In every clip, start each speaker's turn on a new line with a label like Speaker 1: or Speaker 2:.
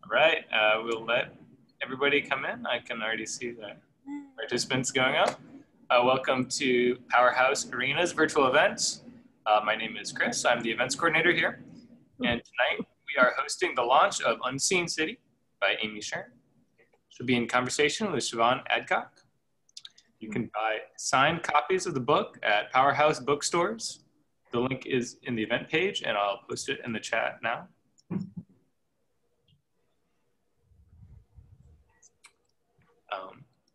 Speaker 1: All right, we'll let everybody come in. I can already see the participants going up. Welcome to Powerhouse Arena's virtual event. My name is Chris. I'm the events coordinator here. And tonight we are hosting the launch of Unseen City by Amy Shearn. She'll be in conversation with Siobhan Adcock. You can buy signed copies of the book at Powerhouse bookstores. The link is in the event page, and I'll post it in the chat now.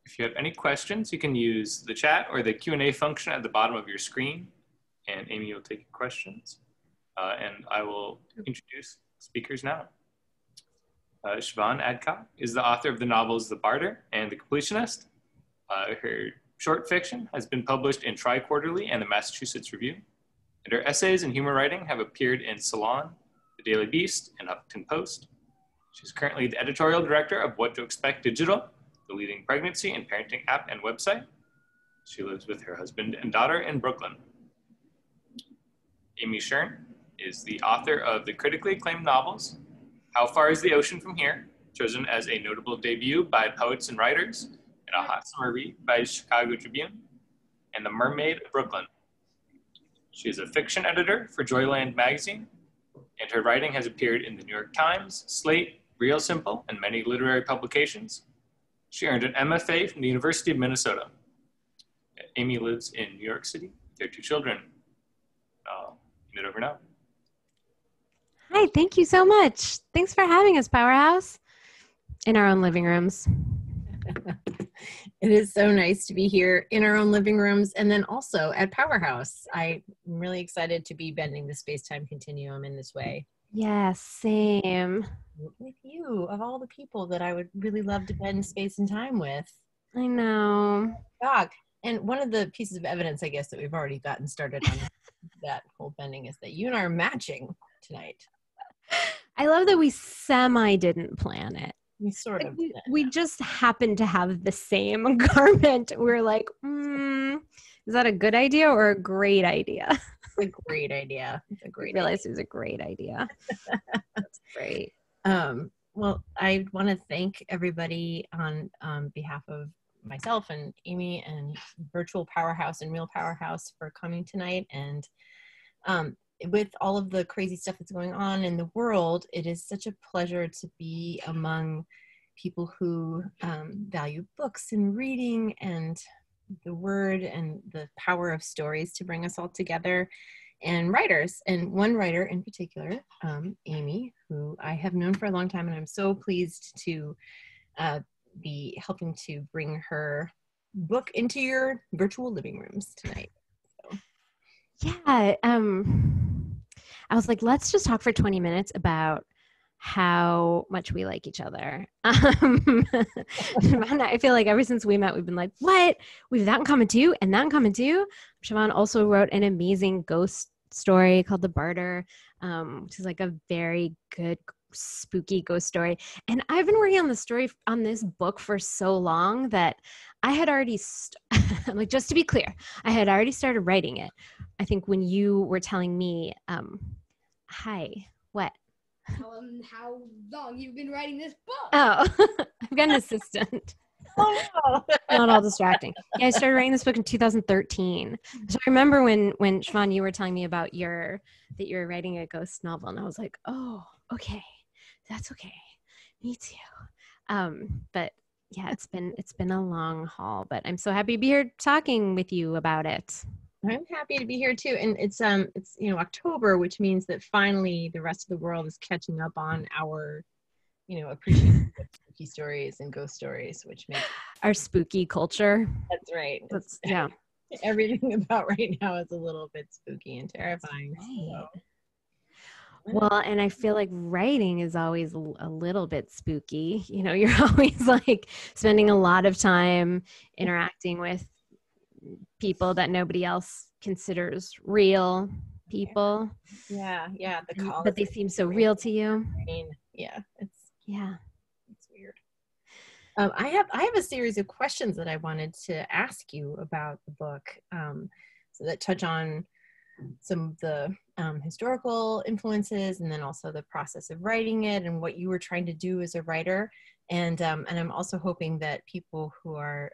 Speaker 1: If you have any questions, you can use the chat or the Q&A function at the bottom of your screen, and Amy will take your questions. And I will introduce speakers now. Siobhan Adcock is the author of the novels The Barter and The Completionist. Her short fiction has been published in Tri-Quarterly and the Massachusetts Review, and her essays and humor writing have appeared in Salon, The Daily Beast, and Huffington Post. She's currently the editorial director of What to Expect Digital, the leading pregnancy and parenting app and website. She lives with her husband and daughter in Brooklyn. Amy Shearn is the author of the critically acclaimed novels How Far is the Ocean from Here, chosen as a notable debut by poets and writers, and a hot summer read by Chicago Tribune, and The Mermaid of Brooklyn. She is a fiction editor for Joyland magazine, and her writing has appeared in the New York Times, Slate, Real Simple, and many literary publications. She earned an MFA from the University of Minnesota. Amy lives in New York City with their 2 children. I'll hand it over now.
Speaker 2: Hi, thank you so much. Thanks for having us, Powerhouse, in our own living rooms.
Speaker 3: It is so nice to be here in our own living rooms and then also at Powerhouse. I'm really excited to be bending the space-time continuum in this way.
Speaker 2: Yeah, same.
Speaker 3: With you, of all the people that I would really love to bend space and time with.
Speaker 2: I know.
Speaker 3: Doc. And one of the pieces of evidence, I guess, that we've already gotten started on that whole bending is that you and I are matching tonight.
Speaker 2: I love that we didn't plan it.
Speaker 3: We sort of.
Speaker 2: We just happened to have the same garment. We're like, is that a good idea or a great idea?
Speaker 3: It's a great idea. It's a great idea.
Speaker 2: I realized it was a great idea. That's great.
Speaker 3: Well, I want to thank everybody on behalf of myself and Amy and Virtual Powerhouse and Real Powerhouse for coming tonight. And with all of the crazy stuff that's going on in the world, it is such a pleasure to be among people who value books and reading and the word and the power of stories to bring us all together, and writers, and one writer in particular, Amy, who I have known for a long time, and I'm so pleased to be helping to bring her book into your virtual living rooms tonight. So.
Speaker 2: Yeah, I was like, let's just talk for 20 minutes about how much we like each other. I feel like ever since we met, we've been like, what? We have that in common too, and that in common too. Siobhan also wrote an amazing ghost story called The Barter, which is like a very good, spooky ghost story. And I've been working on the story on this book for so long that I had already, like, just to be clear, I had already started writing it. I think when you were telling me, hi, what?
Speaker 4: How long you've been writing this book?
Speaker 2: Oh, I've got an assistant.
Speaker 3: Oh, no.
Speaker 2: Not all distracting. Yeah, I started writing this book in 2013. So I remember when Siobhan, you were telling me about that you were writing a ghost novel, and I was like, oh, okay, that's okay. Me too. But yeah, it's been a long haul, but I'm so happy to be here talking with you about it.
Speaker 3: I'm happy to be here too. And it's October, which means that finally the rest of the world is catching up on our, appreciation of spooky stories and ghost stories, which makes
Speaker 2: our spooky culture.
Speaker 3: That's right.
Speaker 2: Yeah.
Speaker 3: Everything about right now is a little bit spooky and terrifying.
Speaker 2: Right. So. Well, and I feel like writing is always a little bit spooky. You're always like spending a lot of time interacting with people that nobody else considers real people.
Speaker 3: Yeah.
Speaker 2: But they seem so real to you.
Speaker 3: Yeah, it's weird. I have a series of questions that I wanted to ask you about the book, so that touch on some of the historical influences, and then also the process of writing it and what you were trying to do as a writer. And I'm also hoping that people who are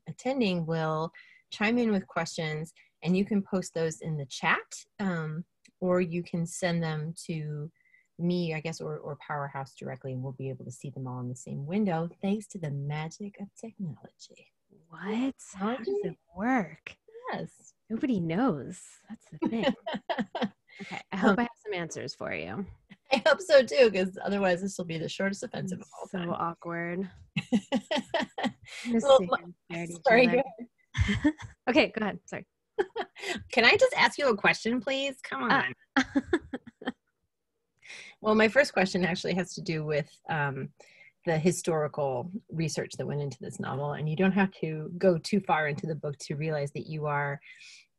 Speaker 3: attending will chime in with questions, and you can post those in the chat, or you can send them to me, I guess, or Powerhouse directly, and we'll be able to see them all in the same window thanks to the magic of technology.
Speaker 2: What? How does it work?
Speaker 3: Yes.
Speaker 2: Nobody knows. That's the thing. Okay. I hope I have some answers for you.
Speaker 3: I hope so too, because otherwise this will be the shortest offensive of all
Speaker 2: So
Speaker 3: time.
Speaker 2: awkward.
Speaker 3: Well, sorry, go ahead.
Speaker 2: Okay, go ahead. Sorry.
Speaker 3: Can I just ask you a question, please? Come on. Well, my first question actually has to do with the historical research that went into this novel. And you don't have to go too far into the book to realize that you are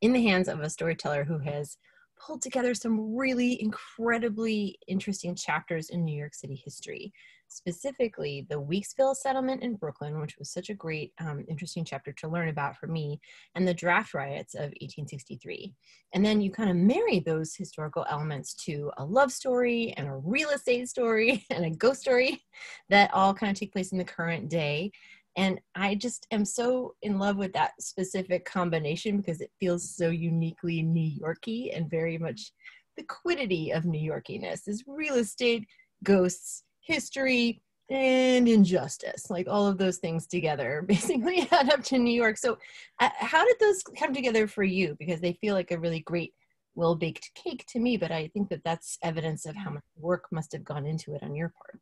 Speaker 3: in the hands of a storyteller who has pulled together some really incredibly interesting chapters in New York City history, specifically the Weeksville settlement in Brooklyn, which was such a great, interesting chapter to learn about for me, and the draft riots of 1863. And then you kind of marry those historical elements to a love story and a real estate story and a ghost story that all kind of take place in the current day. And I just am so in love with that specific combination because it feels so uniquely New Yorky and very much the quiddity of New Yorkiness is real estate, ghosts, history, and injustice. Like all of those things together basically add up to New York. So how did those come together for you? Because they feel like a really great, well-baked cake to me, but I think that that's evidence of how much work must have gone into it on your part.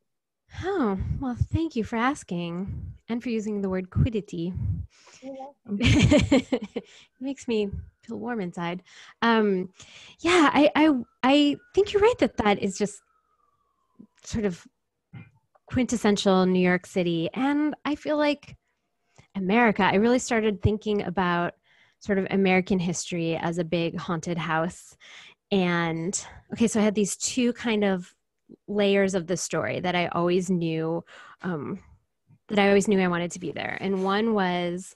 Speaker 2: Oh, well, thank you for asking and for using the word quiddity. It makes me feel warm inside. Yeah, I think you're right that is just sort of quintessential New York City. And I feel like America, I really started thinking about sort of American history as a big haunted house. And okay, so I had these two kind of layers of the story that I always knew I wanted to be there. And one was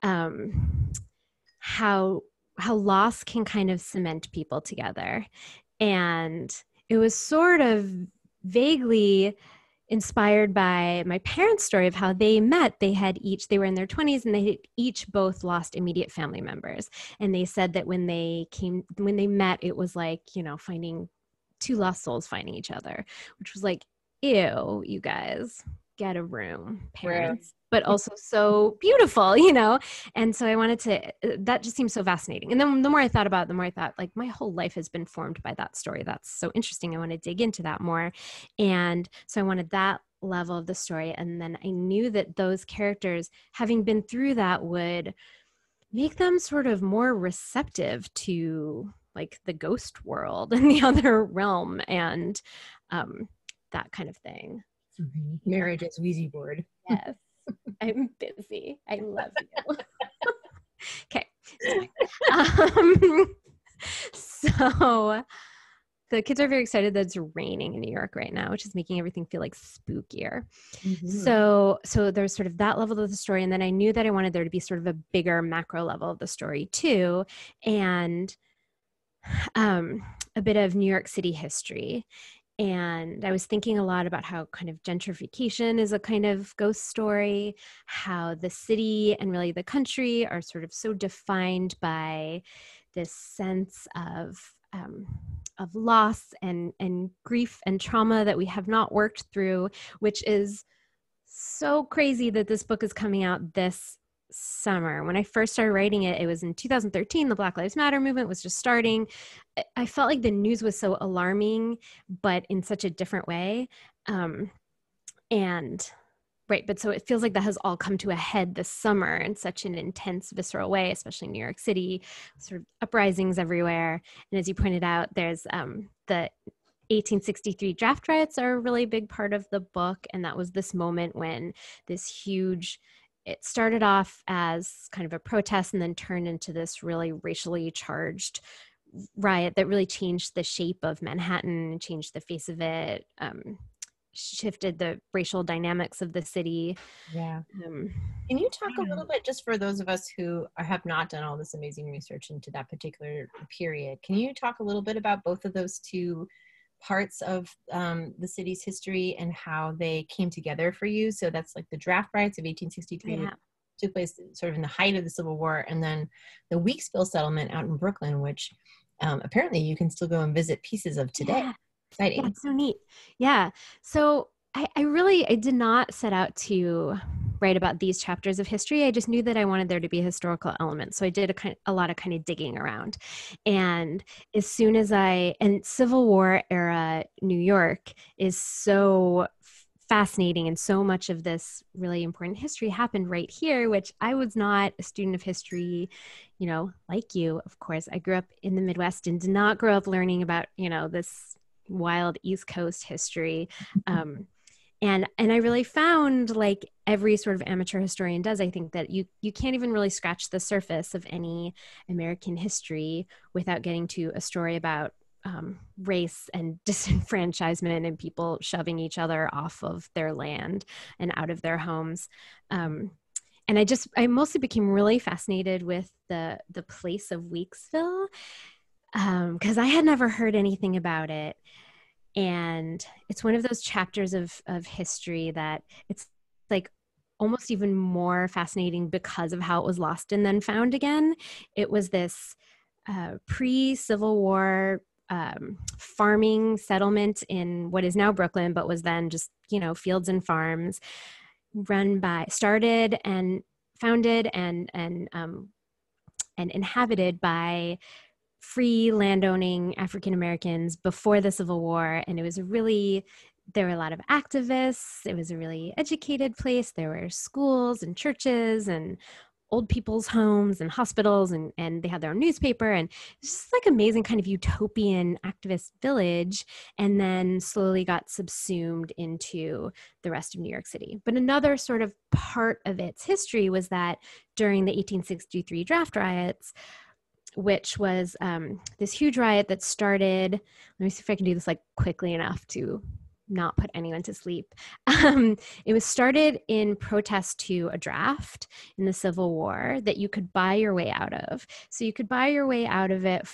Speaker 2: how loss can kind of cement people together. And it was sort of vaguely inspired by my parents' story of how they met. They were in their 20s and they had each both lost immediate family members. And they said that when they met, it was like, finding two lost souls finding each other, which was like, ew, you guys, get a room, parents. But also so beautiful, And so I wanted that just seems so fascinating. And then the more I thought about it, the more I thought, like, my whole life has been formed by that story. That's so interesting. I want to dig into that more. And so I wanted that level of the story. And then I knew that those characters, having been through that, would make them sort of more receptive to like the ghost world and the other realm and that kind of thing.
Speaker 3: Marriage as Ouija board.
Speaker 2: Yes. I'm busy. I love you. Okay. So the kids are very excited that it's raining in New York right now, which is making everything feel like spookier. Mm-hmm. So there's sort of that level of the story. And then I knew that I wanted there to be sort of a bigger macro level of the story too. And a bit of New York City history. And I was thinking a lot about how kind of gentrification is a kind of ghost story, how the city and really the country are sort of so defined by this sense of loss and grief and trauma that we have not worked through, which is so crazy that this book is coming out this summer. When I first started writing it, it was in 2013. The Black Lives Matter movement was just starting. I felt like the news was so alarming, but in such a different way. But so it feels like that has all come to a head this summer in such an intense, visceral way, especially in New York City, sort of uprisings everywhere. And as you pointed out, there's the 1863 draft riots are a really big part of the book. And that was this moment when it started off as kind of a protest and then turned into this really racially charged riot that really changed the shape of Manhattan and changed the face of it. shifted the racial dynamics of the city.
Speaker 3: Yeah.
Speaker 2: Um,
Speaker 3: Can you talk a little bit, just for those of us who have not done all this amazing research into that particular period, can you talk a little bit about both of those two parts of the city's history and how they came together for you? So that's like the draft riots of 1863 that took place sort of in the height of the Civil War, and then the Weeksville settlement out in Brooklyn, which apparently you can still go and visit pieces of today.
Speaker 2: Yeah.
Speaker 3: Exciting.
Speaker 2: Yeah, it's so neat. Yeah. So I did not set out to write about these chapters of history. I just knew that I wanted there to be a historical element. So I did a lot of kind of digging around. And as soon as and Civil War era New York is so fascinating, and so much of this really important history happened right here, which I was not a student of history, like you, of course. I grew up in the Midwest and did not grow up learning about, this wild East Coast history. And I really found, like every sort of amateur historian does, I think that you can't even really scratch the surface of any American history without getting to a story about race and disenfranchisement and people shoving each other off of their land and out of their homes. And I mostly became really fascinated with the place of Weeksville, because I had never heard anything about it. And it's one of those chapters of history that it's like almost even more fascinating because of how it was lost and then found again. It was this pre-Civil War farming settlement in what is now Brooklyn, but was then just, fields and farms, started and founded and inhabited by free landowning African Americans before the Civil War. And there were a lot of activists. It was a really educated place. There were schools and churches and old people's homes and hospitals, and they had their own newspaper, and it's just like amazing kind of utopian activist village, and then slowly got subsumed into the rest of New York City. But another sort of part of its history was that during the 1863 draft riots, which was this huge riot that started, let me see if I can do this like quickly enough to not put anyone to sleep. It was started in protest to a draft in the Civil War that you could buy your way out of. So you could buy your way out of it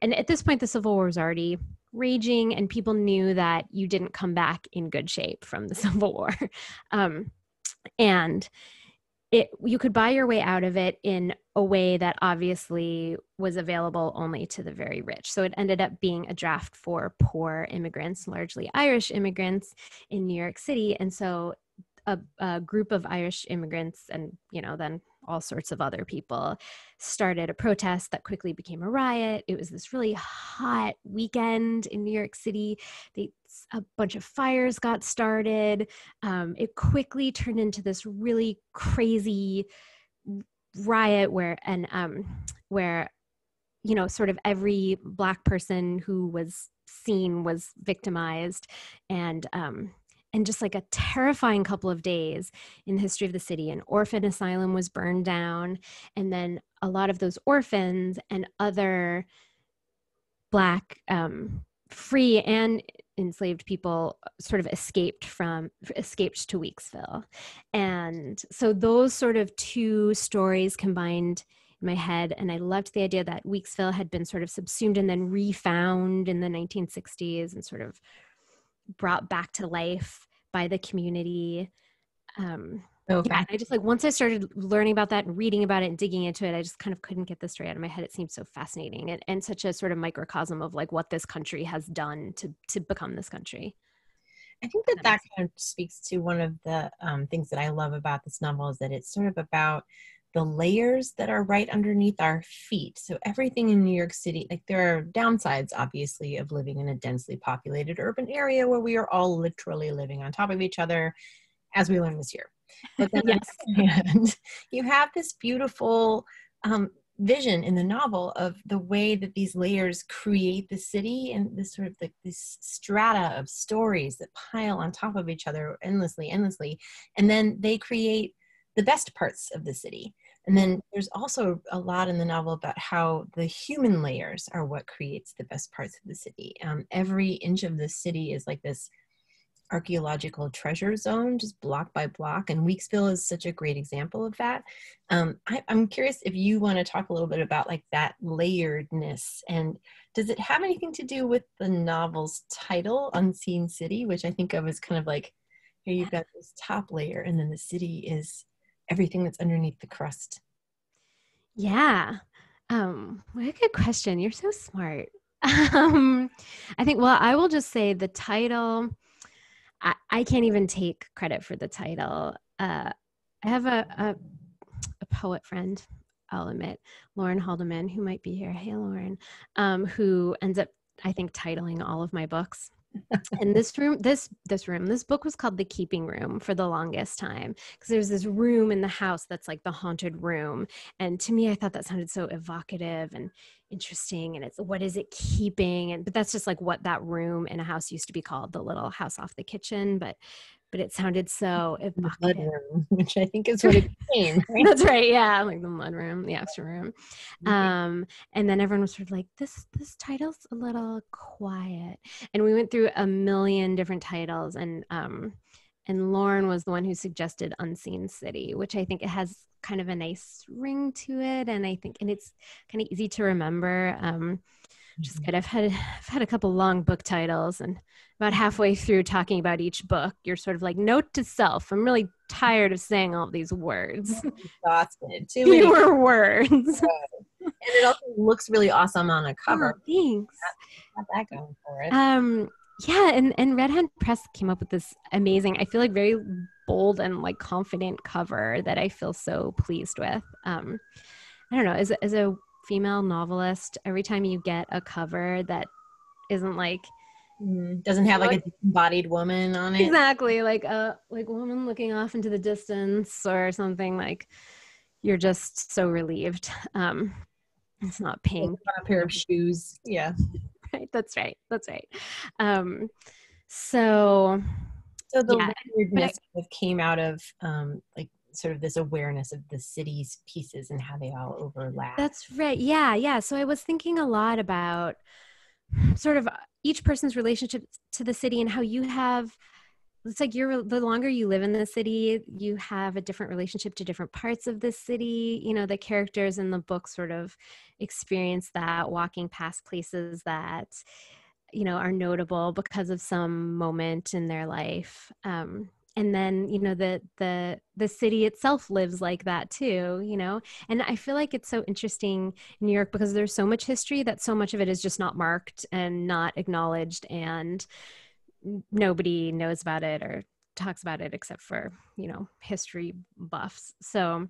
Speaker 2: and at this point the Civil War was already raging, and people knew that you didn't come back in good shape from the Civil War. And you could buy your way out of it in a way that obviously was available only to the very rich. So it ended up being a draft for poor immigrants, largely Irish immigrants in New York City. And so a group of Irish immigrants and, then all sorts of other people started a protest that quickly became a riot. It was this really hot weekend in New York City. A bunch of fires got started. It quickly turned into this really crazy riot where sort of every Black person who was seen was victimized, and just like a terrifying couple of days in the history of the city. An orphan asylum was burned down, and then a lot of those orphans and other Black free and enslaved people sort of escaped to Weeksville. And so those sort of two stories combined in my head, and I loved the idea that Weeksville had been sort of subsumed and then refound in the 1960s and sort of brought back to life by the community. I just once I started learning about that and reading about it and digging into it, I just kind of couldn't get the story out of my head. It seemed so fascinating and such a sort of microcosm of like what this country has done to become this country.
Speaker 3: I think that kind of speaks to one of the things that I love about this novel, is that it's sort of about the layers that are right underneath our feet. So everything in New York City, like there are downsides, obviously, of living in a densely populated urban area where we are all literally living on top of each other, as we learned this year. But then
Speaker 2: yes.
Speaker 3: on the other hand, you have this beautiful vision in the novel of the way that these layers create the city, and this sort of like this strata of stories that pile on top of each other endlessly. And then they create the best parts of the city. And then there's also a lot in the novel about how the human layers are what creates the best parts of the city. Every inch of the city is like this archaeological treasure zone, just block by block. And Weeksville is such a great example of that. I'm curious if you want to talk a little bit about like that layeredness, and does it have anything to do with the novel's title, Unseen City, which I think of as kind of like, here you've got this top layer and then the city is everything that's underneath the crust.
Speaker 2: Yeah. What a good question. You're so smart. I think, well, I will just say the title, I can't even take credit for the title. I have a poet friend, I'll admit, Lauren Haldeman, who might be here. Hey, Lauren, who ends up, I think, titling all of my books. And this book was called The Keeping Room for the longest time, because there's this room in the house that's like the haunted room. And to me, I thought that sounded so evocative and interesting. And it's, what is it keeping? But that's just like what that room in a house used to be called, the little house off the kitchen. But it sounded so evocative.
Speaker 3: The mud room, which I think is what it became. Right?
Speaker 2: That's right. Yeah. Like the mud room, the extra room. And then everyone was sort of like, this title's a little quiet. And we went through a million different titles, and Lauren was the one who suggested Unseen City, which I think it has kind of a nice ring to it. And I think, and it's kind of easy to remember. Just good. I've had a couple long book titles, and about halfway through talking about each book, you're sort of like, note to self, I'm really tired of saying all these words.
Speaker 3: Exhausted. Too many
Speaker 2: fewer words.
Speaker 3: And it also looks really awesome on a cover.
Speaker 2: Oh, thanks.
Speaker 3: Got that going for it.
Speaker 2: Yeah, and Red Hand Press came up with this amazing, I feel like very bold and like confident cover that I feel so pleased with. I don't know, as a female novelist, every time you get a cover that isn't like
Speaker 3: doesn't have like a disembodied woman on it,
Speaker 2: exactly, like a woman looking off into the distance or something, like you're just so relieved. It's not pink,
Speaker 3: a pair of shoes. Yeah,
Speaker 2: right. That's right. So
Speaker 3: the weirdness came out of like sort of this awareness of the city's pieces and how they all overlap.
Speaker 2: That's right. Yeah. So I was thinking a lot about sort of each person's relationship to the city, and how you have, it's like the longer you live in the city, you have a different relationship to different parts of the city. You know, the characters in the book sort of experience that, walking past places that, you know, are notable because of some moment in their life. And then, you know, the city itself lives like that too, you know? And I feel like it's so interesting in New York because there's so much history that so much of it is just not marked and not acknowledged, and nobody knows about it or talks about it except for, you know, history buffs. So,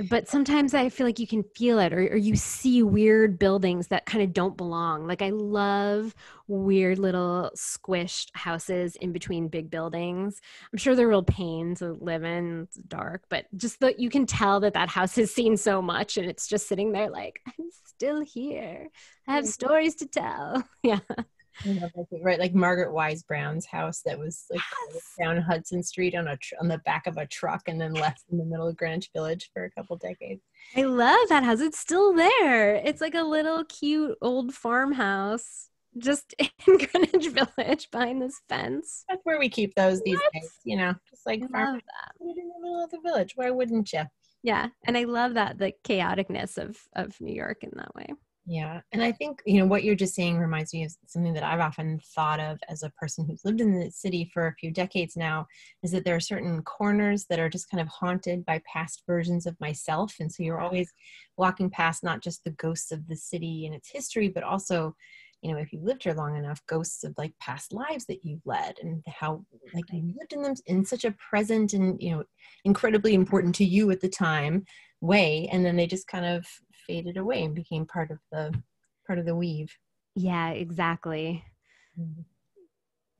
Speaker 2: but sometimes I feel like you can feel it, or you see weird buildings that kind of don't belong. Like I love weird little squished houses in between big buildings. I'm sure they're real pain to live in. It's dark, but just that you can tell that house has seen so much, and it's just sitting there like, I'm still here. I have stories to tell. Yeah.
Speaker 3: Right, like Margaret Wise Brown's house that was like down Hudson Street on the back of a truck and then left in the middle of Greenwich Village for a couple decades.
Speaker 2: I love that house. It's still there. It's like a little cute old farmhouse just in Greenwich Village behind this fence.
Speaker 3: That's where we keep those these days, you know, just like
Speaker 2: I love that.
Speaker 3: In the middle of the village. Why wouldn't you?
Speaker 2: Yeah, and I love that, the chaoticness of New York in that way.
Speaker 3: Yeah. And I think, you know, what you're just saying reminds me of something that I've often thought of as a person who's lived in the city for a few decades now, is that there are certain corners that are just kind of haunted by past versions of myself. And so you're always walking past not just the ghosts of the city and its history, but also, you know, if you've lived here long enough, ghosts of like past lives that you've led and how like you lived in them in such a present and, you know, incredibly important to you at the time way. And then they just kind of faded away and became part of the weave.
Speaker 2: Yeah, exactly.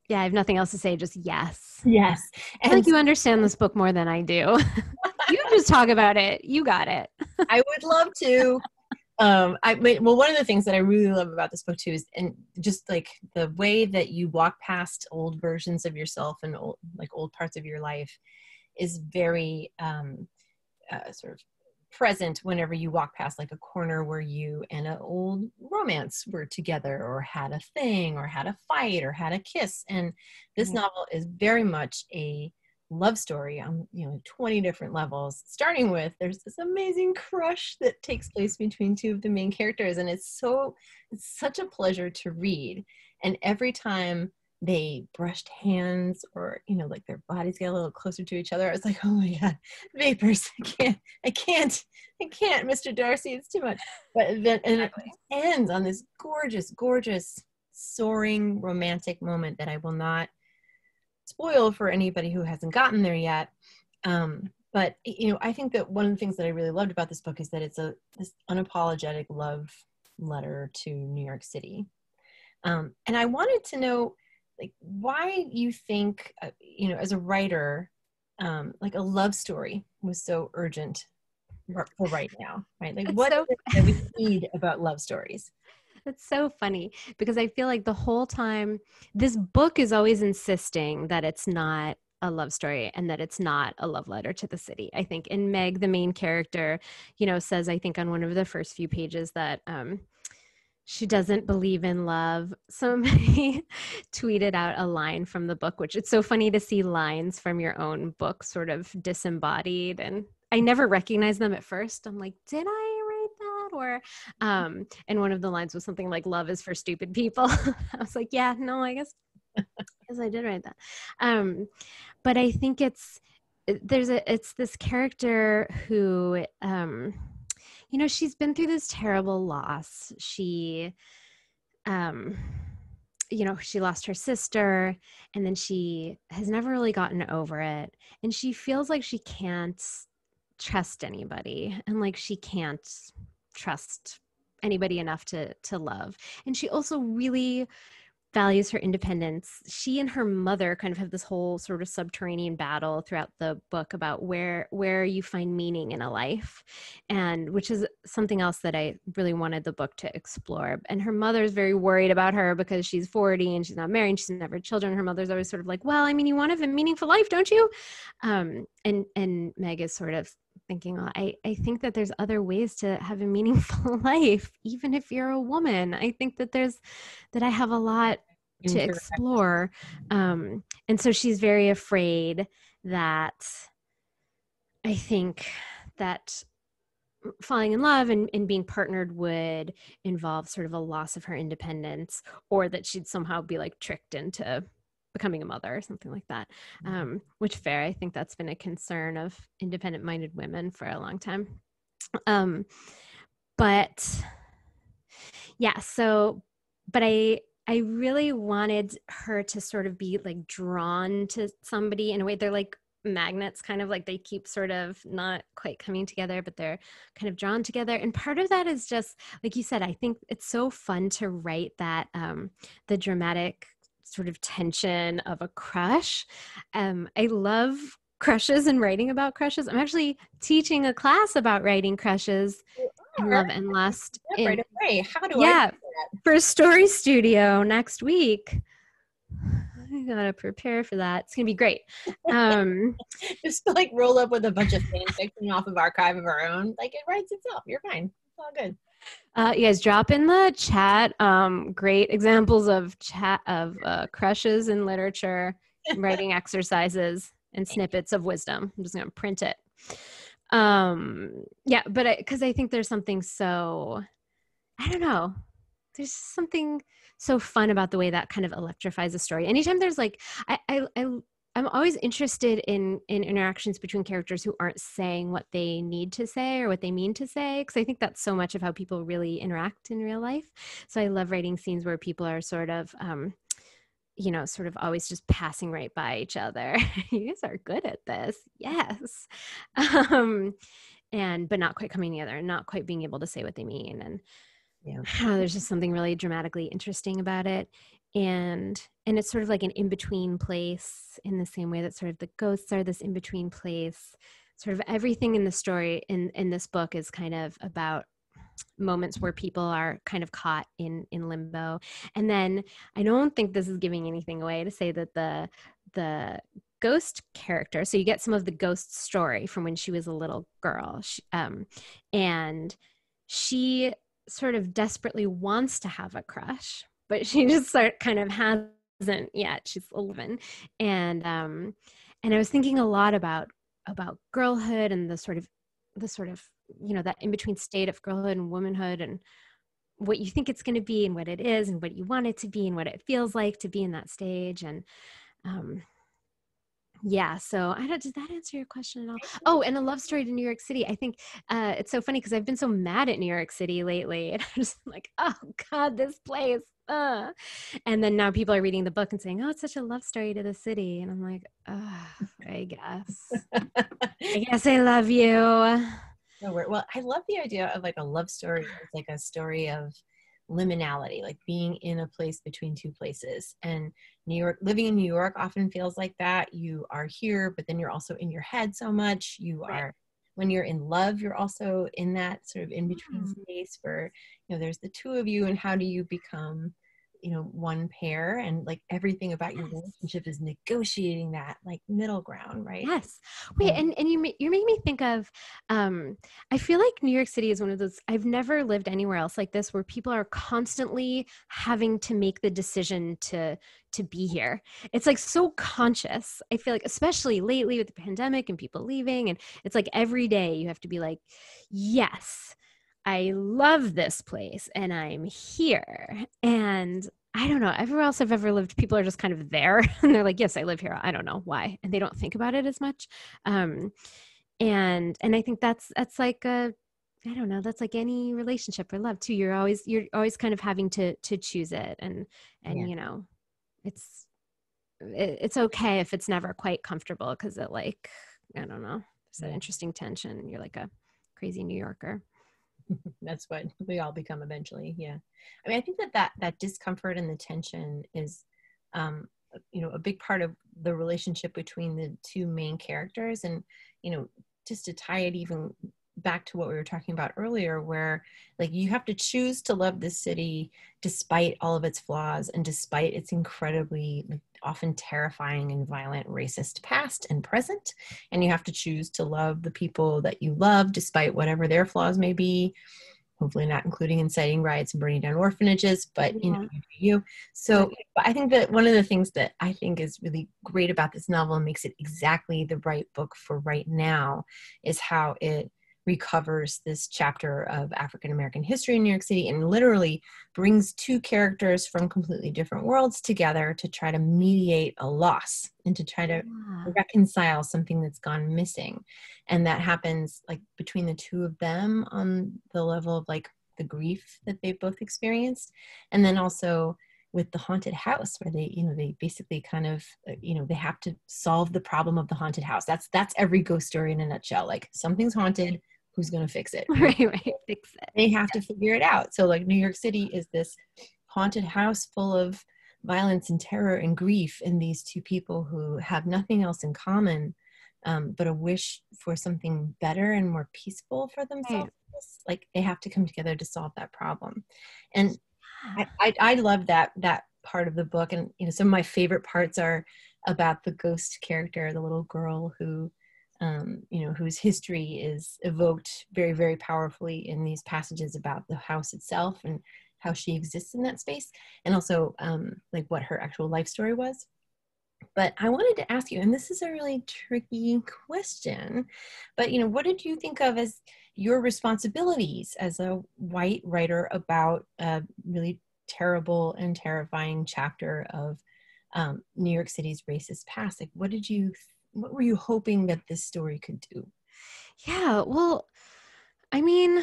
Speaker 2: Yeah, I have nothing else to say, just yes.
Speaker 3: Yes.
Speaker 2: And I think you understand this book more than I do. You just talk about it. You got it.
Speaker 3: I would love to. Well, one of the things that I really love about this book too is, and just like the way that you walk past old versions of yourself and old parts of your life is very sort of present whenever you walk past like a corner where you and an old romance were together or had a thing or had a fight or had a kiss. And this novel is very much a love story on 20 different levels, starting with there's this amazing crush that takes place between two of the main characters, and it's such a pleasure to read. And every time they brushed hands or like their bodies get a little closer to each other, I was like, oh my god, vapors, I can't Mr. Darcy, it's too much. But then and it ends on this gorgeous soaring romantic moment that I will not spoil for anybody who hasn't gotten there yet. But I think that one of the things that I really loved about this book is that it's this unapologetic love letter to New York City. And I wanted to know, like, why you think, as a writer, like a love story was so urgent for right now, right? Like, what is it that we need about love stories?
Speaker 2: It's so funny because I feel like the whole time this book is always insisting that it's not a love story and that it's not a love letter to the city. I think in Meg, the main character, says, I think on one of the first few pages that she doesn't believe in love. Somebody tweeted out a line from the book, which it's so funny to see lines from your own book sort of disembodied. And I never recognized them at first. I'm like, did I write that? Or, and one of the lines was something like, love is for stupid people. I was like, yeah, no, I guess I did write that. But I think it's this character who, she's been through this terrible loss. She, she lost her sister, and then she has never really gotten over it. And she feels like she can't trust anybody, and like she can't trust anybody enough to love. And she also really values her independence. She and her mother kind of have this whole sort of subterranean battle throughout the book about where you find meaning in a life, and which is something else that I really wanted the book to explore. And her mother's very worried about her because she's 40 and she's not married and she's never had children. Her mother's always sort of like, well, I mean, you want to have a meaningful life, don't you? And Meg is sort of thinking, well, I think that there's other ways to have a meaningful life, even if you're a woman. I think that I have a lot to explore. And so she's very afraid that, I think that falling in love and being partnered would involve sort of a loss of her independence, or that she'd somehow be like tricked into becoming a mother or something like that. Which fair, I think that's been a concern of independent-minded women for a long time. But yeah, but I really wanted her to sort of be like drawn to somebody in a way. They're like magnets, kind of like they keep sort of not quite coming together, but they're kind of drawn together. And part of that is just, like you said, I think it's so fun to write that, the dramatic sort of tension of a crush. I love crushes and writing about crushes. I'm actually teaching a class about writing crushes in love and lust.
Speaker 3: Right away. How do I do that?
Speaker 2: For Story Studio next week. I gotta prepare for that. It's gonna be great.
Speaker 3: Just like roll up with a bunch of fan fiction off of archive of our own. Like, it writes itself. You're fine. It's all good.
Speaker 2: You guys drop in the chat great examples of crushes in literature, writing exercises, and snippets of wisdom. I'm just gonna print it. Yeah, but because I think there's something so, I don't know, there's something so fun about the way that kind of electrifies a story. Anytime there's like, I'm always interested in interactions between characters who aren't saying what they need to say or what they mean to say, because I think that's so much of how people really interact in real life. So I love writing scenes where people are sort of, sort of always just passing right by each other. You guys are good at this. Yes. But not quite coming together and not quite being able to say what they mean. And there's just something really dramatically interesting about it. And it's sort of like an in-between place, in the same way that sort of the ghosts are this in-between place. Sort of everything in the story in this book is kind of about moments where people are kind of caught in limbo. And then I don't think this is giving anything away to say that the ghost character. So you get some of the ghost story from when she was a little girl. And she sort of desperately wants to have a crush, but she just kind of hasn't yet. She's 11. And I was thinking a lot about girlhood and the sort of, that in between state of girlhood and womanhood, and what you think it's going to be and what it is and what you want it to be and what it feels like to be in that stage. And yeah, so does that answer your question at all? Oh, and a love story to New York City. I think it's so funny because I've been so mad at New York City lately, and I'm just like, oh God, this place. And then now people are reading the book and saying, oh, it's such a love story to the city. And I'm like, I guess I love you.
Speaker 3: No, well, I love the idea of like a love story. It's like a story of liminality, like being in a place between two places. And living in New York often feels like that. You are here, but then you're also in your head so much. You are, when you're in love, you're also in that sort of in between space where, there's the two of you, and how do you become, one pair, and like everything about your relationship is negotiating that like middle ground, right?
Speaker 2: Yes. Wait, and you make me think of, I feel like New York City is one of those, I've never lived anywhere else like this, where people are constantly having to make the decision to be here. It's like so conscious. I feel like, especially lately with the pandemic and people leaving, and it's like every day you have to be like, yes, I love this place and I'm here. And I don't know, everywhere else I've ever lived, people are just kind of there and they're like, yes, I live here. I don't know why. And they don't think about it as much. And I think that's like I don't know, that's like any relationship or love too. You're always kind of having to choose it. And it's okay if it's never quite comfortable, because it, like, I don't know, it's an interesting tension. You're like a crazy New Yorker.
Speaker 3: That's what we all become eventually. Yeah. I mean, I think that discomfort and the tension is, a big part of the relationship between the two main characters. And, just to tie it even back to what we were talking about earlier, where like you have to choose to love this city despite all of its flaws and despite its incredibly often terrifying and violent racist past and present. And you have to choose to love the people that you love despite whatever their flaws may be, hopefully not including inciting riots and burning down orphanages, but you. So I think that one of the things that I think is really great about this novel and makes it exactly the right book for right now is how it recovers this chapter of African American history in New York City and literally brings two characters from completely different worlds together to try to mediate a loss and to try to reconcile something that's gone missing. And that happens like between the two of them on the level of like the grief that they've both experienced. And then also with the haunted house, where they basically kind of, they have to solve the problem of the haunted house. That's every ghost story in a nutshell. Like something's haunted, who's going to fix it?
Speaker 2: Right, fix it.
Speaker 3: They have to figure it out. So like New York City is this haunted house full of violence and terror and grief, and these two people who have nothing else in common, but a wish for something better and more peaceful for themselves. Right. Like they have to come together to solve that problem. And I love that part of the book. And, some of my favorite parts are about the ghost character, the little girl who, whose history is evoked very, very powerfully in these passages about the house itself and how she exists in that space. And also like what her actual life story was. But I wanted to ask you, and this is a really tricky question, but, what did you think of as your responsibilities as a white writer about a really terrible and terrifying chapter of New York City's racist past? Like, what were you hoping that this story could do?
Speaker 2: Yeah, well, I mean,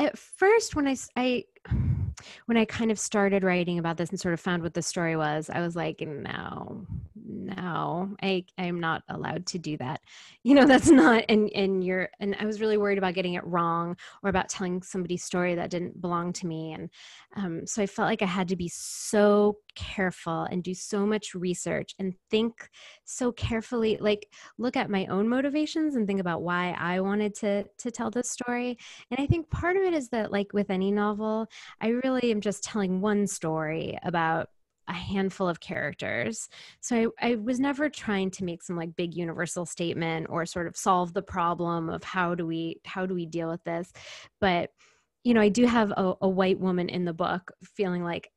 Speaker 2: at first when I kind of started writing about this and sort of found what the story was, I was like, no, I'm not allowed to do that. That's not, and I was really worried about getting it wrong or about telling somebody's story that didn't belong to me. And so I felt like I had to be so careful and do so much research and think so carefully, like look at my own motivations and think about why I wanted to tell this story. And I think part of it is that, like with any novel, I really am just telling one story about a handful of characters. So I was never trying to make some like big universal statement or sort of solve the problem of how do we deal with this. But, you know, I do have a white woman in the book feeling like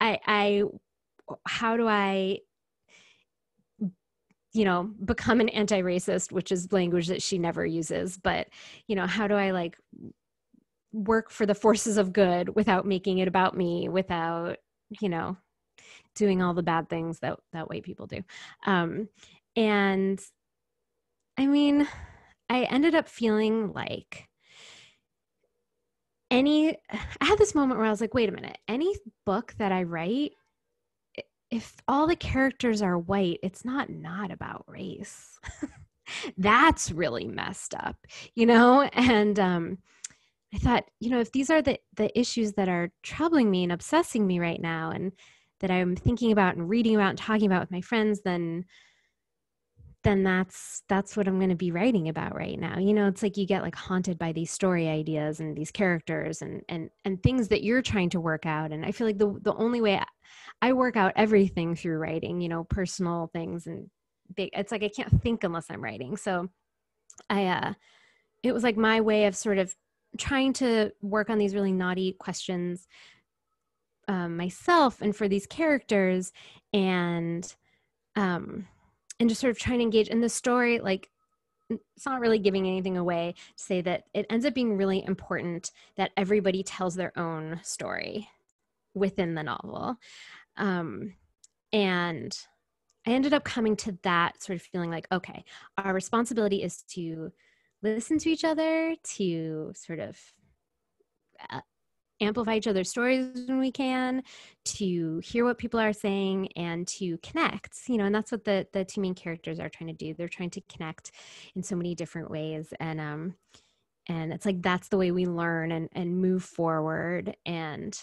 Speaker 2: how do I, you know, become an anti-racist, which is language that she never uses, but, you know, how do I like work for the forces of good without making it about me, without, you know, doing all the bad things that white people do. And I mean, I ended up feeling like I had this moment where I was like, wait a minute, any book that I write, if all the characters are white, it's not about race. That's really messed up, you know? And I thought, you know, if these are the issues that are troubling me and obsessing me right now, and that I'm thinking about and reading about and talking about with my friends, then that's what I'm going to be writing about right now. You know, it's like you get like haunted by these story ideas and these characters and things that you're trying to work out. And I feel like the only way I work out everything through writing, you know, personal things and big, it's like I can't think unless I'm writing. So it was like my way of sort of trying to work on these really naughty questions myself and for these characters, and just sort of trying to engage in the story. Like, it's not really giving anything away to say that it ends up being really important that everybody tells their own story within the novel. And I ended up coming to that sort of feeling like, okay, our responsibility is to listen to each other, to sort of amplify each other's stories when we can, to hear what people are saying, and to connect, you know. And that's what the two main characters are trying to do. They're trying to connect in so many different ways. And it's like, that's the way we learn and move forward. And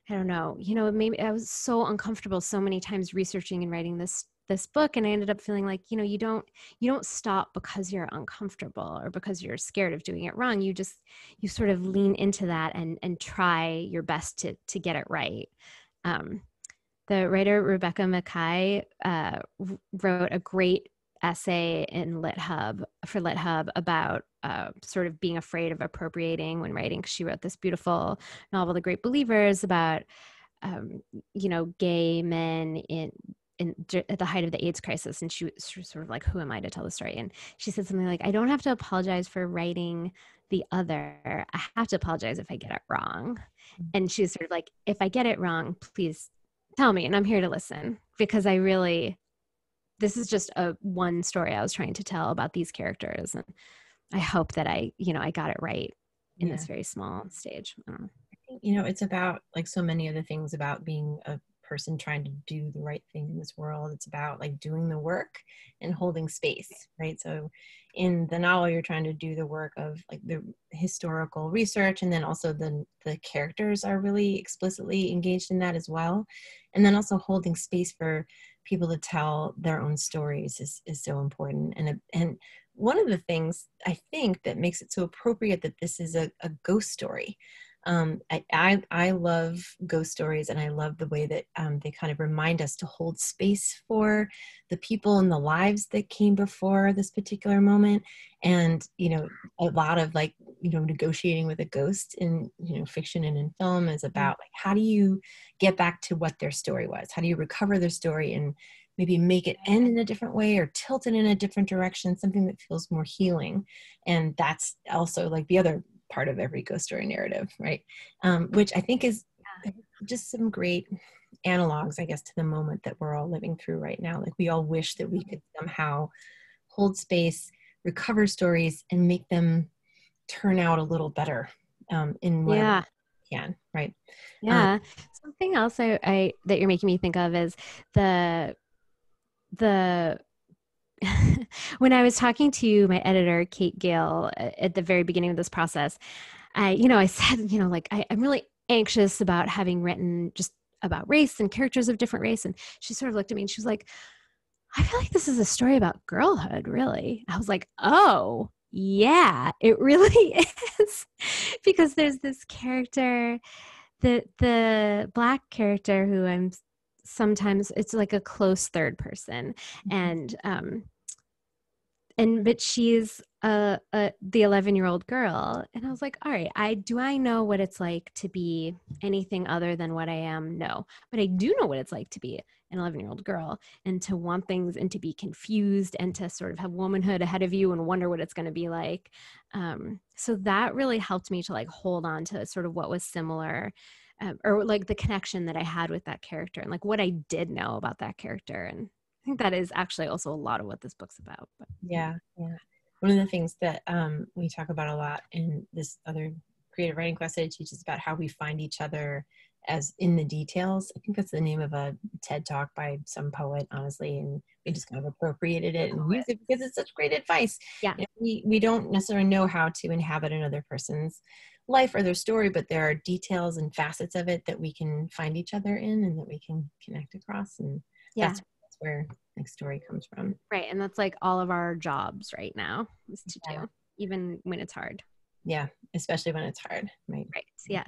Speaker 2: I don't know, you know, maybe I was so uncomfortable so many times researching and writing this book. And I ended up feeling like, you know, you don't stop because you're uncomfortable or because you're scared of doing it wrong. You sort of lean into that and try your best to get it right. The writer Rebecca Mackay wrote a great essay in for LitHub about sort of being afraid of appropriating when writing. She wrote this beautiful novel, The Great Believers, about you know, gay men at the height of the AIDS crisis. And she was sort of like, who am I to tell the story? And she said something like, I don't have to apologize for writing the other. I have to apologize if I get it wrong. And she's sort of like, if I get it wrong, please tell me, and I'm here to listen, because this is just one story I was trying to tell about these characters. And I hope that I got it right in this very small stage.
Speaker 3: You know, it's about, like so many other things, about being a person trying to do the right thing in this world. It's about like doing the work and holding space, right? So in the novel, you're trying to do the work of like the historical research, and then also the characters are really explicitly engaged in that as well. And then also holding space for people to tell their own stories is so important. And one of the things I think that makes it so appropriate that this is a ghost story. I love ghost stories, and I love the way that they kind of remind us to hold space for the people and the lives that came before this particular moment. And, you know, a lot of like, you know, negotiating with a ghost in, you know, fiction and in film is about like, how do you get back to what their story was? How do you recover their story and maybe make it end in a different way or tilt it in a different direction, something that feels more healing? And that's also like the other part of every ghost story narrative, right? Which I think is just some great analogs, I guess, to the moment that we're all living through right now. Like, we all wish that we could somehow hold space, recover stories, and make them turn out a little better in whatever we can, right?
Speaker 2: Yeah. Something else I that you're making me think of is the when I was talking to my editor, Kate Gale, at the very beginning of this process, I said, like, I'm really anxious about having written just about race and characters of different race. And she sort of looked at me and she was like, I feel like this is a story about girlhood, really. I was like, oh, yeah, it really is. Because there's this character, the Black character who I'm sometimes it's like a close third person, and but she's the 11-year-old girl, and I was like, all right, I know what it's like to be anything other than what I am? No, but I do know what it's like to be an 11-year-old girl, and to want things, and to be confused, and to sort of have womanhood ahead of you and wonder what it's going to be like. So that really helped me to like hold on to sort of what was similar, or like the connection that I had with that character, and like what I did know about that character. And I think that is actually also a lot of what this book's about. But.
Speaker 3: Yeah. One of the things that we talk about a lot in this other creative writing class that I teach is about how we find each other as in the details. I think that's the name of a TED talk by some poet, honestly, and we just kind of appropriated it and used it because it's such great advice.
Speaker 2: Yeah.
Speaker 3: You know, we don't necessarily know how to inhabit another person's life or their story, but there are details and facets of it that we can find each other in and that we can connect across. And that's where next story comes from.
Speaker 2: Right. And that's like all of our jobs right now is to do, even when it's hard.
Speaker 3: Yeah. Especially when it's hard. Right.
Speaker 2: Yeah.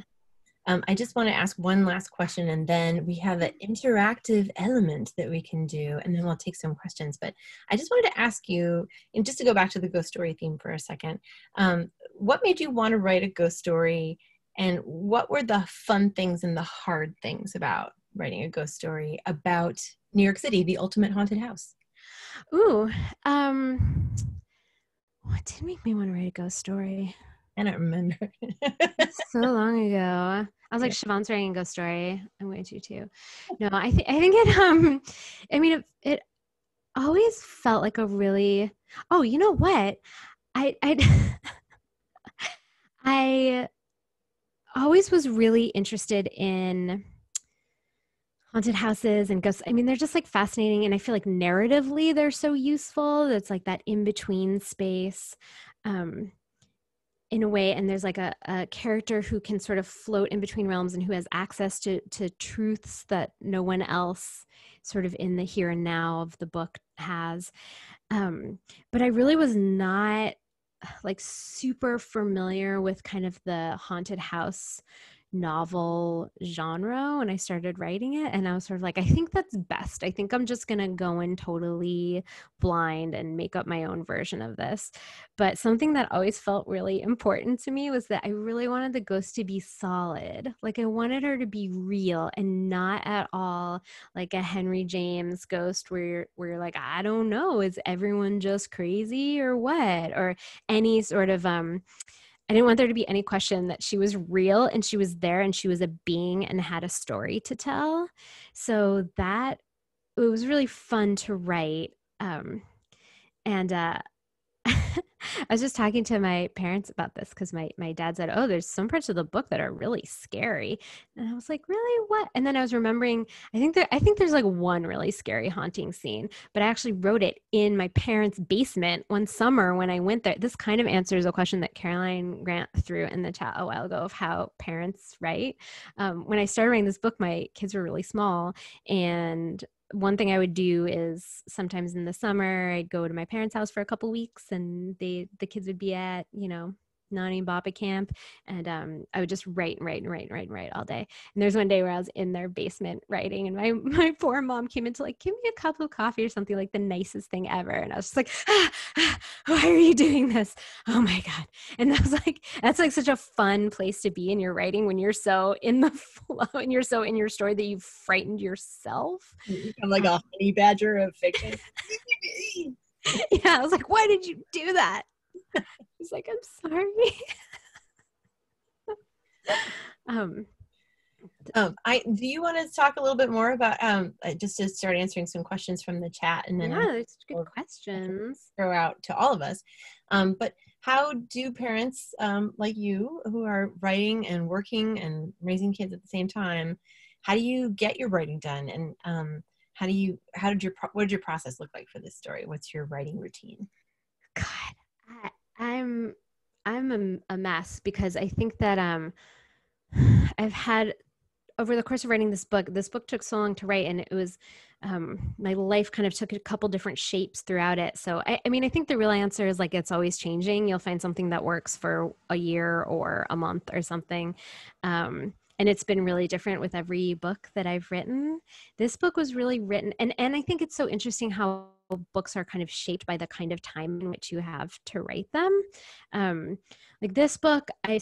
Speaker 3: I just want to ask one last question, and then we have an interactive element that we can do, and then we'll take some questions. But I just wanted to ask you, and just to go back to the ghost story theme for a second, what made you want to write a ghost story, and what were the fun things and the hard things about writing a ghost story about New York City, the ultimate haunted house?
Speaker 2: Ooh, what did make me want to write a ghost story?
Speaker 3: I don't remember.
Speaker 2: So long ago. I was like, Siobhan's writing a ghost story. I'm going to too. No, I think it, I mean, it always felt like a really, oh, you know what? I always was really interested in haunted houses and ghosts. I mean, they're just like fascinating. And I feel like narratively, they're so useful. It's like that in-between space. In a way, and there's like a character who can sort of float in between realms and who has access to truths that no one else sort of in the here and now of the book has. But I really was not like super familiar with kind of the haunted house novel genre when I started writing it. And I was sort of like, I think that's best. I think I'm just going to go in totally blind and make up my own version of this. But something that always felt really important to me was that I really wanted the ghost to be solid. Like I wanted her to be real and not at all like a Henry James ghost where you're like, I don't know, is everyone just crazy or what? Or any sort of, I didn't want there to be any question that she was real and she was there and she was a being and had a story to tell. So that it was really fun to write. I was just talking to my parents about this because my dad said, oh, there's some parts of the book that are really scary. And I was like, really? What? And then I was remembering, I think there's like one really scary haunting scene, but I actually wrote it in my parents' basement one summer when I went there. This kind of answers a question that Caroline Grant threw in the chat a while ago of how parents write. When I started writing this book, my kids were really small, and one thing I would do is sometimes in the summer, I'd go to my parents' house for a couple weeks, and the kids would be at, Nani and Baba camp. And I would just write all day. And there's one day where I was in their basement writing, and my poor mom came in to like, give me a cup of coffee or something, like the nicest thing ever. And I was just like, why are you doing this? Oh my God. And that's like such a fun place to be in your writing when you're so in the flow and you're so in your story that you've frightened yourself.
Speaker 3: I'm like a honey badger of fiction.
Speaker 2: Yeah, I was like, why did you do that? He's like, I'm sorry.
Speaker 3: Do you want to talk a little bit more about just to start answering some questions from the chat, and then
Speaker 2: there's good questions
Speaker 3: throw out to all of us. But how do parents like you who are writing and working and raising kids at the same time, how do you get your writing done? And what did your process look like for this story? What's your writing routine?
Speaker 2: God, I'm a mess, because I think that I've had, over the course of writing this book took so long to write, and it was my life kind of took a couple different shapes throughout it. So I mean, I think the real answer is like, it's always changing. You'll find something that works for a year or a month or something. And and it's been really different with every book that I've written. This book was really written, and I think it's so interesting how books are kind of shaped by the kind of time in which you have to write them. Like this book, I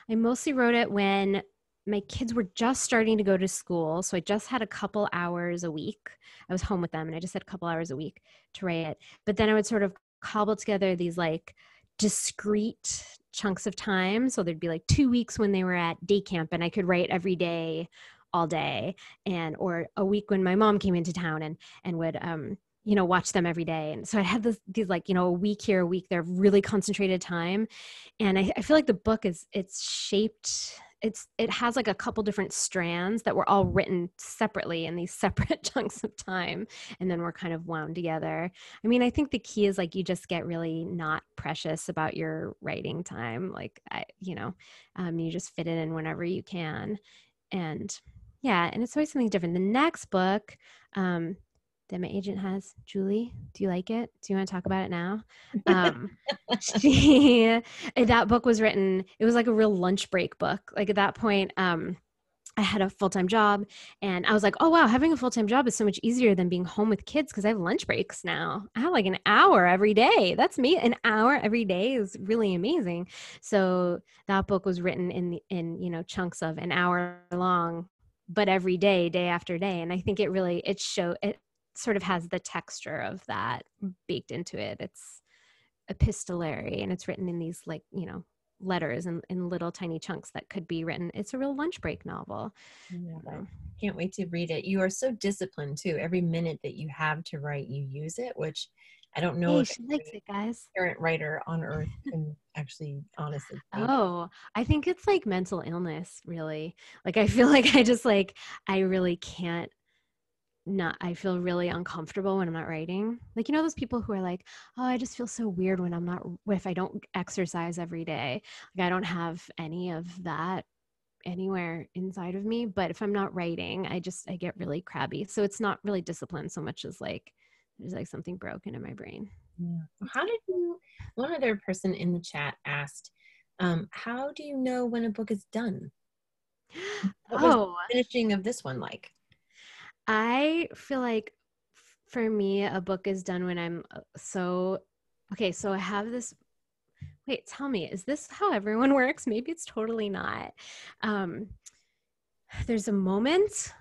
Speaker 2: mostly wrote it when my kids were just starting to go to school. So I just had a couple hours a week. I was home with them and I just had a couple hours a week to write it. But then I would sort of cobble together these like discrete chunks of time. So there'd be like 2 weeks when they were at day camp and I could write every day, all day, or a week when my mom came into town and would, watch them every day. And so I had these like, a week here, a week there, really concentrated time. And I feel like the book it's shaped, it has like a couple different strands that were all written separately in these separate chunks of time. And then we're kind of wound together. I mean, I think the key is like, you just get really not precious about your writing time. Like, you just fit it in whenever you can. And yeah, and it's always something different. The next book, that my agent has, Julie, do you like it? Do you want to talk about it now? That book was written, it was like a real lunch break book. Like at that point, I had a full-time job and I was like, oh wow, having a full-time job is so much easier than being home with kids because I have lunch breaks now. I have like an hour every day. That's me. An hour every day is really amazing. So that book was written in chunks of an hour long, but every day, day after day. And I think it sort of has the texture of that baked into it. It's epistolary and it's written in these like, letters and in little tiny chunks that could be written. It's a real lunch break novel.
Speaker 3: Yeah, I can't wait to read it. You are so disciplined too. Every minute that you have to write, you use it, which I don't know if
Speaker 2: she likes it, guys.
Speaker 3: Current writer on earth can actually honestly.
Speaker 2: Oh, I think it's like mental illness, really. Like I feel like I really can't I feel really uncomfortable when I'm not writing. Like, those people who are like, oh, I just feel so weird if I don't exercise every day. Like I don't have any of that anywhere inside of me, but if I'm not writing, I get really crabby. So it's not really discipline so much as like, there's like something broken in my brain.
Speaker 3: Yeah. One other person in the chat asked, how do you know when a book is done? What was the finishing of this one like?
Speaker 2: I feel like for me, a book is done when I'm so I have this, wait, tell me, is this how everyone works? Maybe it's totally not. There's a moment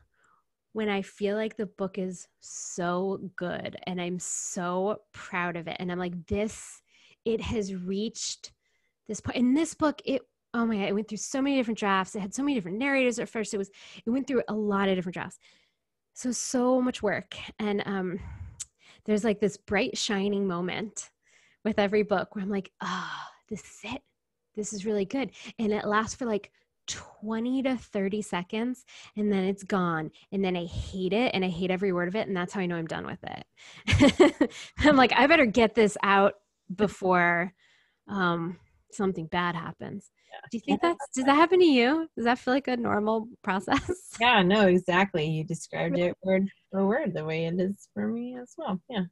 Speaker 2: when I feel like the book is so good and I'm so proud of it. And I'm like, it has reached this point. In this book, oh my God, it went through so many different drafts. It had so many different narrators at first. It went through a lot of different drafts. So much work. And there's like this bright shining moment with every book where I'm like, this is it. This is really good. And it lasts for like 20 to 30 seconds and then it's gone. And then I hate it and I hate every word of it. And that's how I know I'm done with it. I'm like, I better get this out before something bad happens. Do you think does that happen to you? Does that feel like a normal process?
Speaker 3: Yeah, no, exactly. You described it word for word the way it is for me as well. Yeah.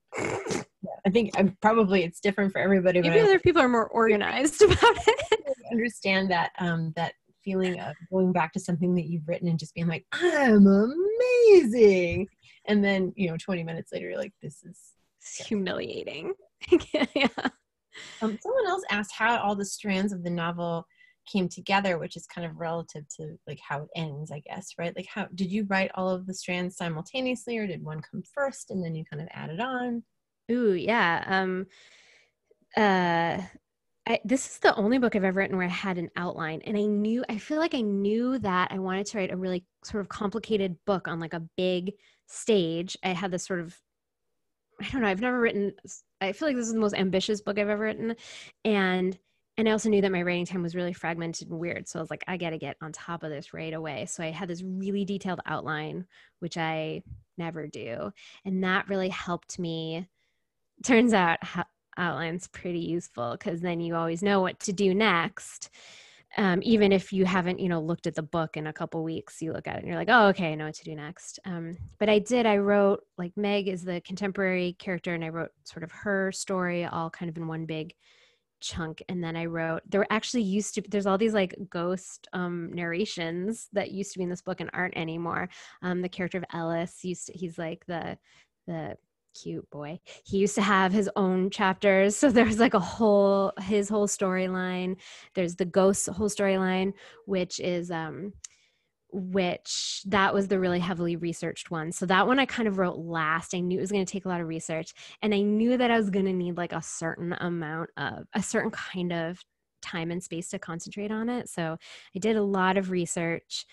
Speaker 3: I think probably it's different for everybody.
Speaker 2: Maybe other people are more organized about it.
Speaker 3: I understand that that feeling of going back to something that you've written and just being like, I'm amazing. And then, 20 minutes later, you're like, this is
Speaker 2: humiliating. Yeah.
Speaker 3: Someone else asked how all the strands of the novel came together, which is kind of relative to like how it ends, I guess, right? Like how did you write all of the strands simultaneously or did one come first and then you kind of added on?
Speaker 2: Ooh, yeah. This is the only book I've ever written where I had an outline and I feel like I knew that I wanted to write a really sort of complicated book on like a big stage. I had this sort of, I don't know, I've never written, I feel like this is the most ambitious book I've ever written. And I also knew that my writing time was really fragmented and weird. So I was like, I got to get on top of this right away. So I had this really detailed outline, which I never do. And that really helped me. Turns out outline's pretty useful because then you always know what to do next. Even if you haven't, looked at the book in a couple weeks, you look at it and you're like, oh, okay, I know what to do next. But I wrote, like Meg is the contemporary character and I wrote sort of her story all kind of in one big chunk. And then I wrote, there actually used to, there's all these like ghost narrations that used to be in this book and aren't anymore. The character of Ellis he's like the cute boy. He used to have his own chapters. So there's like his whole storyline. There's the ghost whole storyline, which that was the really heavily researched one. So that one I kind of wrote last. I knew it was going to take a lot of research, and I knew that I was going to need like a certain kind of time and space to concentrate on it. So I did a lot of research.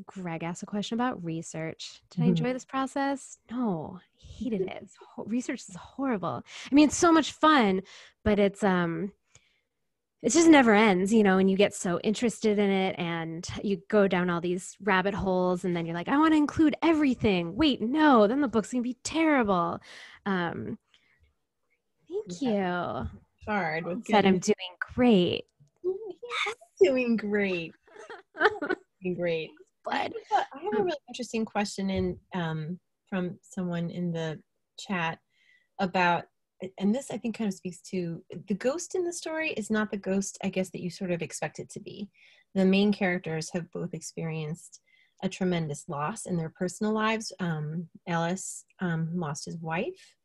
Speaker 2: Greg asked a question about research. Did I enjoy this process? No, I hated it. Research is horrible. I mean, it's so much fun, but it just never ends, and you get so interested in it and you go down all these rabbit holes, and then you're like, I want to include everything. Wait, no, then the book's going to be terrible. Thank you.
Speaker 3: Hard.
Speaker 2: Said I'm doing great.
Speaker 3: Yes, doing great. Doing great.
Speaker 2: But
Speaker 3: I have a really interesting question from someone in the chat about, and this I think kind of speaks to the ghost in the story is not the ghost, I guess, that you sort of expect it to be. The main characters have both experienced a tremendous loss in their personal lives. Ellis lost his wife,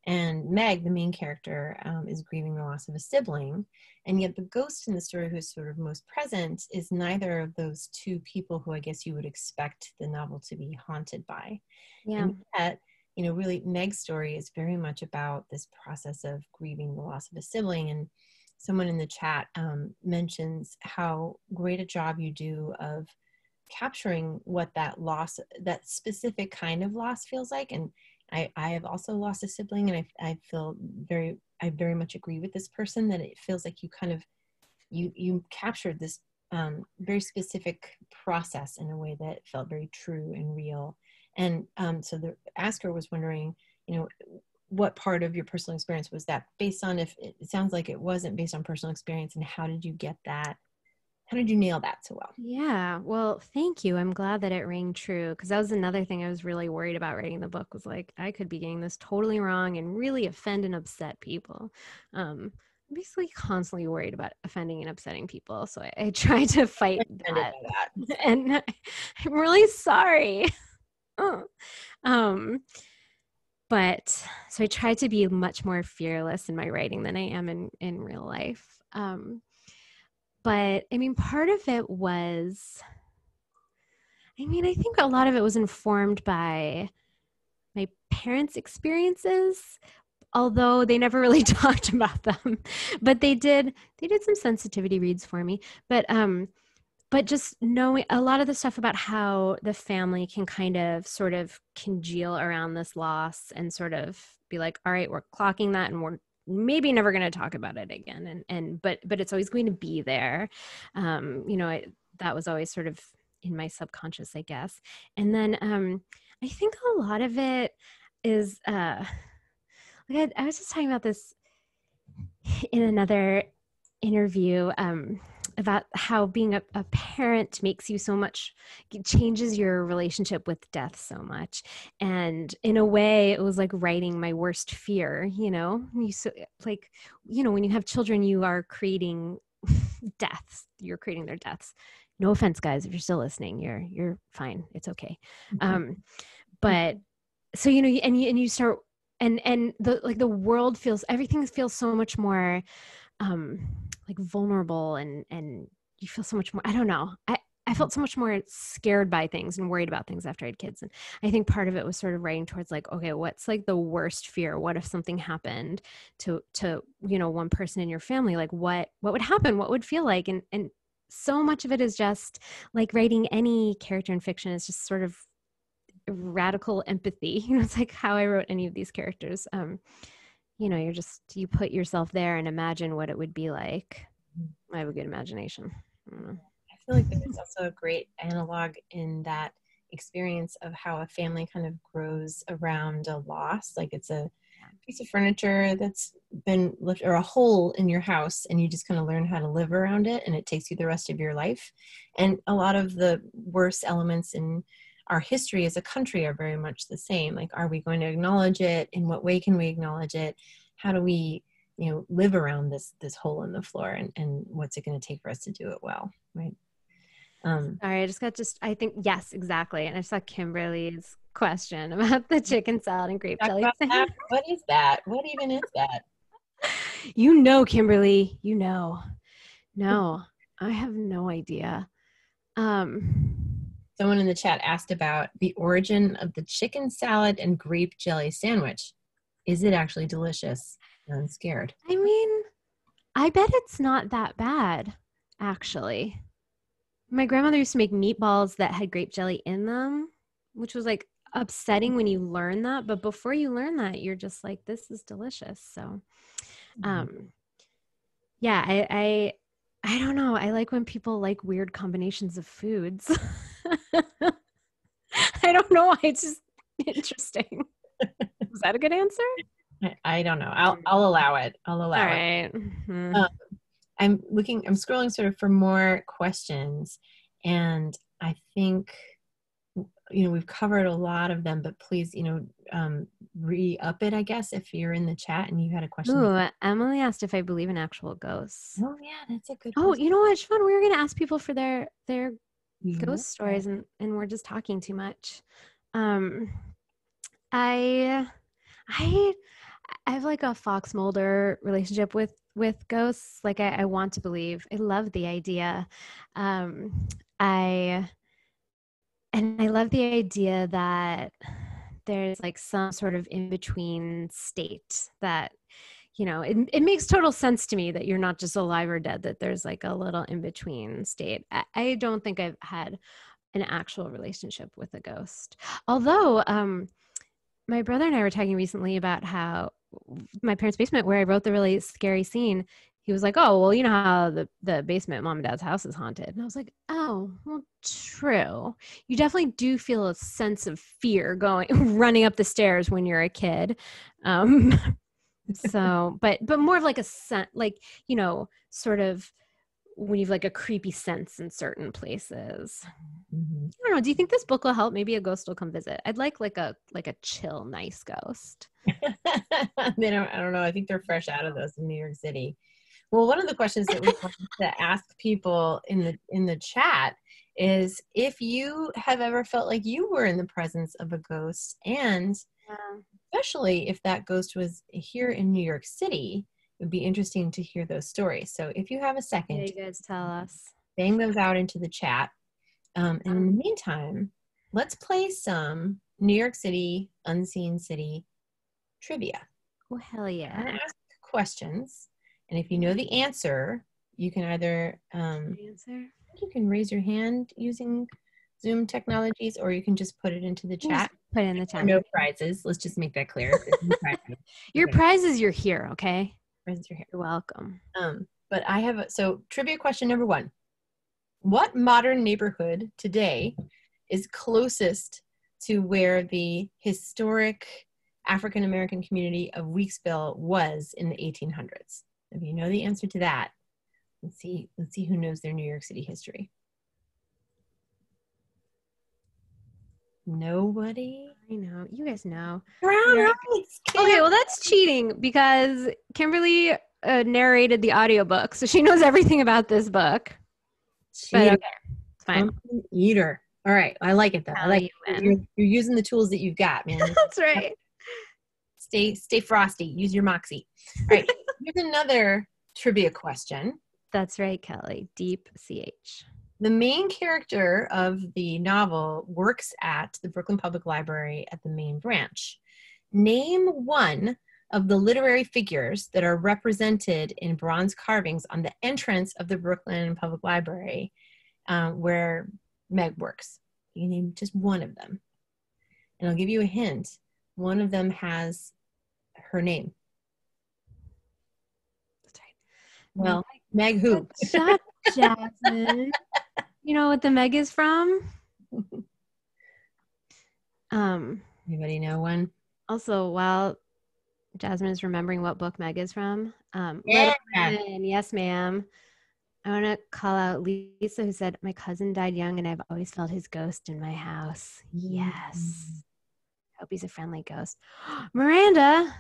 Speaker 3: and Meg, the main character, is grieving the loss of a sibling. And yet the ghost in the story who's sort of most present is neither of those two people who I guess you would expect the novel to be haunted by.
Speaker 2: yeah.
Speaker 3: And yet, really Meg's story is very much about this process of grieving the loss of a sibling. And someone in the chat mentions how great a job you do of capturing what that loss, that specific kind of loss feels like. And I have also lost a sibling, and I very much agree with this person that it feels like you kind of, you captured this very specific process in a way that felt very true and real. And so the asker was wondering, what part of your personal experience was that based on? If it sounds like it wasn't based on personal experience, and how did you get that? How did you nail that so well?
Speaker 2: Yeah, well, thank you. I'm glad that it rang true, because that was another thing I was really worried about writing the book, was like, I could be getting this totally wrong and really offend and upset people. I'm basically constantly worried about offending and upsetting people. So I try to fight that. And I'm really sorry. But so I try to be much more fearless in my writing than I am in real life. But I mean, part of it was, I think a lot of it was informed by my parents' experiences, although they never really talked about them. But they did some sensitivity reads for me. But just knowing a lot of the stuff about how the family can kind of sort of congeal around this loss and sort of be like, all right, we're clocking that, and we're maybe never going to talk about it again. But it's always going to be there. That was always sort of in my subconscious, I guess. And then I think a lot of it is, I was just talking about this in another interview, about how being a parent makes you so much, changes your relationship with death so much. And in a way, it was like writing my worst fear, when you have children, you are creating deaths. You're creating their deaths. No offense, guys, if you're still listening, you're fine. It's okay. But so, and you start, and the world everything feels so much more like vulnerable, and you feel so much more, I don't know. I felt so much more scared by things and worried about things after I had kids. And I think part of it was sort of writing towards like, okay, what's like the worst fear? What if something happened to one person in your family? Like what would happen? What would feel like? And so much of it is just like writing any character in fiction is just sort of radical empathy. It's like how I wrote any of these characters. You put yourself there and imagine what it would be like. I have a good imagination. I don't know.
Speaker 3: I feel like there's also a great analog in that experience of how a family kind of grows around a loss. Like it's a piece of furniture that's been left, or a hole in your house, and you just kind of learn how to live around it, and it takes you the rest of your life. And a lot of the worst elements in our history as a country are very much the same. Like, are we going to acknowledge it? In what way can we acknowledge it? How do we live around this hole in the floor, and what's it going to take for us to do it well, right?
Speaker 2: Sorry, I think, yes, exactly. And I saw Kimberly's question about the chicken salad and grape jelly sandwich.
Speaker 3: What is that? What even is that?
Speaker 2: Kimberly, no, I have no idea.
Speaker 3: Someone in the chat asked about the origin of the chicken salad and grape jelly sandwich. Is it actually delicious? I'm scared.
Speaker 2: I mean, I bet it's not that bad, actually. My grandmother used to make meatballs that had grape jelly in them, which was like upsetting when you learn that. But before you learn that, you're just like, this is delicious. So, yeah, I don't know. I like when people like weird combinations of foods. I don't know why. It's just interesting. Was that a good answer?
Speaker 3: I don't know. I'll allow it. I'll allow
Speaker 2: All
Speaker 3: it.
Speaker 2: right. Mm-hmm.
Speaker 3: I'm scrolling sort of for more questions, and I think, we've covered a lot of them, but please, re-up it, I guess, if you're in the chat and you had a question.
Speaker 2: Ooh, Emily asked if I believe in actual ghosts.
Speaker 3: Oh yeah, that's a good
Speaker 2: question. Oh, you know what, Siobhan? We were going to ask people for their ghost stories, and we're just talking too much. I have like a Fox Mulder relationship with ghosts. Like I want to believe. I love the idea. I love the idea that there's like some sort of in-between state that, it makes total sense to me that you're not just alive or dead, that there's like a little in-between state. I don't think I've had an actual relationship with a ghost. Although, my brother and I were talking recently about how my parents' basement, where I wrote the really scary scene, he was like, oh, well, you know how the basement, mom and dad's house is haunted. And I was like, oh, well, true. You definitely do feel a sense of fear running up the stairs when you're a kid. So, but more of like a sense, like, sort of when you've like a creepy sense in certain places. Mm-hmm. I don't know. Do you think this book will help? Maybe a ghost will come visit. I'd like a chill, nice ghost.
Speaker 3: I don't know. I think they're fresh out of those in New York City. Well, one of the questions that we wanted to ask people in the chat is if you have ever felt like you were in the presence of a ghost, and especially if that ghost was here in New York City. It would be interesting to hear those stories. So if you have a second,
Speaker 2: you guys tell us.
Speaker 3: Bang those out into the chat. And in the meantime, let's play some New York City, Unseen City trivia.
Speaker 2: Oh, hell yeah.
Speaker 3: I'm going to ask questions. And if you know the answer, you can either you can raise your hand using Zoom technologies, or you can just put it into the chat.
Speaker 2: Put it in the chat.
Speaker 3: No prizes. Let's just make that clear.
Speaker 2: Your prize is you're here, okay?
Speaker 3: You're
Speaker 2: welcome.
Speaker 3: But I have trivia question number 1. What modern neighborhood today is closest to where the historic African American community of Weeksville was in the 1800s? If you know the answer to that, let's see who knows their New York City history. Nobody?
Speaker 2: I know. You guys know.
Speaker 3: Right.
Speaker 2: Okay, well, that's cheating because Kimberly narrated the audiobook, so she knows everything about this book. But okay, it's fine.
Speaker 3: Eater. All right. I like it, though. I like you're using the tools that you've got, man.
Speaker 2: That's right.
Speaker 3: Stay frosty. Use your moxie. All right. Here's another trivia question.
Speaker 2: That's right, Kelly. Deep CH.
Speaker 3: The main character of the novel works at the Brooklyn Public Library at the main branch. Name one of the literary figures that are represented in bronze carvings on the entrance of the Brooklyn Public Library where Meg works. You name just one of them. And I'll give you a hint. One of them has her name.
Speaker 2: That's right.
Speaker 3: Well, Meg who?
Speaker 2: Shut, Jasmine. You know what the Meg is from?
Speaker 3: Anybody know one?
Speaker 2: Also, while Jasmine is remembering what book Meg is from,
Speaker 3: Yeah.
Speaker 2: Yes, ma'am. I want to call out Lisa, who said, my cousin died young and I've always felt his ghost in my house. Yes. I hope he's a friendly ghost. Miranda.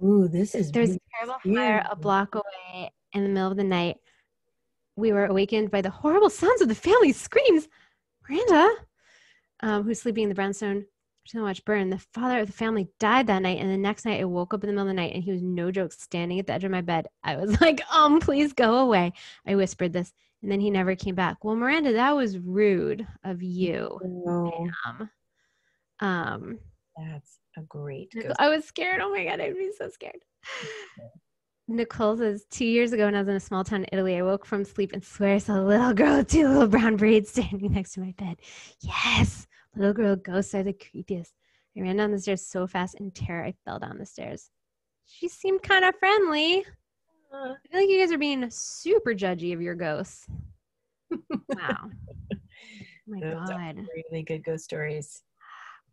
Speaker 3: Ooh, this is
Speaker 2: There's a
Speaker 3: really
Speaker 2: terrible
Speaker 3: scary.
Speaker 2: fire a block away in the middle of the night. We were awakened by the horrible sounds of the family's screams. Miranda, who's sleeping in the brownstone, she didn't watch burn. The father of the family died that night, and the next night I woke up in the middle of the night, and he was, no joke, standing at the edge of my bed. I was like, please go away. I whispered this, and then he never came back. Well, Miranda, that was rude of you,
Speaker 3: No,
Speaker 2: ma'am.
Speaker 3: that's a great ghost.
Speaker 2: I was scared. Oh my God, I'd be so scared. Nicole says, 2 years ago when I was in a small town in Italy, I woke from sleep and swear I saw a little girl with 2 little brown braids standing next to my bed. Yes, little girl ghosts are the creepiest. I ran down the stairs so fast in terror I fell down the stairs. She seemed kind of friendly. I feel like you guys are being super judgy of your ghosts. Wow. Oh my
Speaker 3: Those are
Speaker 2: God.
Speaker 3: really good ghost stories.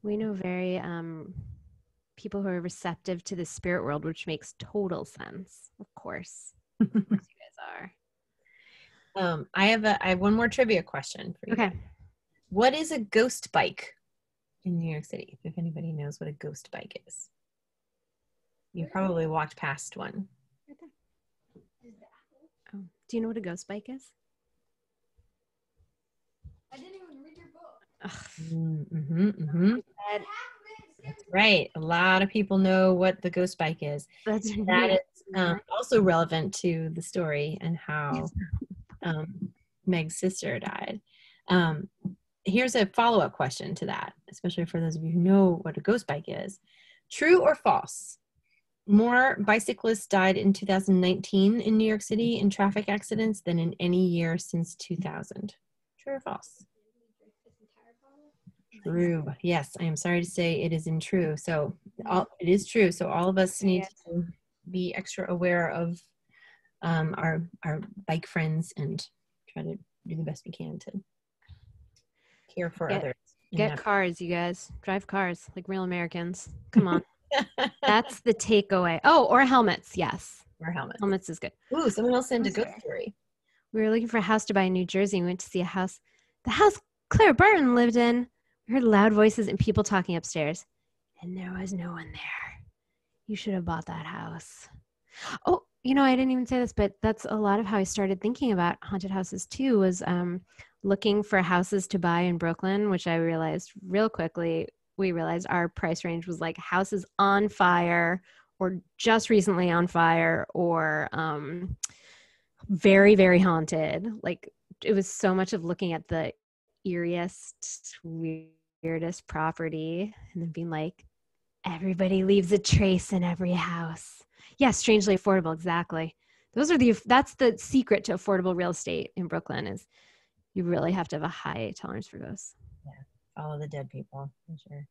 Speaker 2: We know very people who are receptive to the spirit world, which makes total sense. Of course. Of course you guys are.
Speaker 3: I have one more trivia question for you.
Speaker 2: Okay.
Speaker 3: What is a ghost bike in New York City? If anybody knows what a ghost bike is. You probably walked past one.
Speaker 2: Oh, do you know what a ghost bike is?
Speaker 4: I didn't even read your book.
Speaker 2: That-
Speaker 3: That's right. A lot of people know what the ghost bike is.
Speaker 2: That's
Speaker 3: That is also relevant to the story and how Meg's sister died. Here's a follow-up question to that, especially for those of you who know what a ghost bike is. True or false? More bicyclists died in 2019 in New York City in traffic accidents than in any year since 2000. True or false? True. Yes, I am sorry to say it is untrue. So it is true. So all of us need to be extra aware of our bike friends and try to do the best we can to care for others.
Speaker 2: Get cars, you guys. Drive cars like real Americans. Come on. That's the takeaway. Oh, or helmets. Yes.
Speaker 3: Or helmets.
Speaker 2: Helmets is good.
Speaker 3: Ooh, someone else sent a ghost story.
Speaker 2: We were looking for a house to buy in New Jersey. We went to see a house. The house Claire Barton lived in. We heard loud voices and people talking upstairs. And there was no one there. You should have bought that house. Oh, I didn't even say this, but that's a lot of how I started thinking about haunted houses too, was looking for houses to buy in Brooklyn, which I realized real quickly. We realized our price range was like houses on fire or just recently on fire or very, very haunted. Like it was so much of looking at the eeriest, weirdest property and then being like, everybody leaves a trace in every house. Yeah, strangely affordable. Exactly. That's the secret to affordable real estate in Brooklyn is you really have to have a high tolerance for ghosts.
Speaker 3: Yeah, follow the dead people for sure.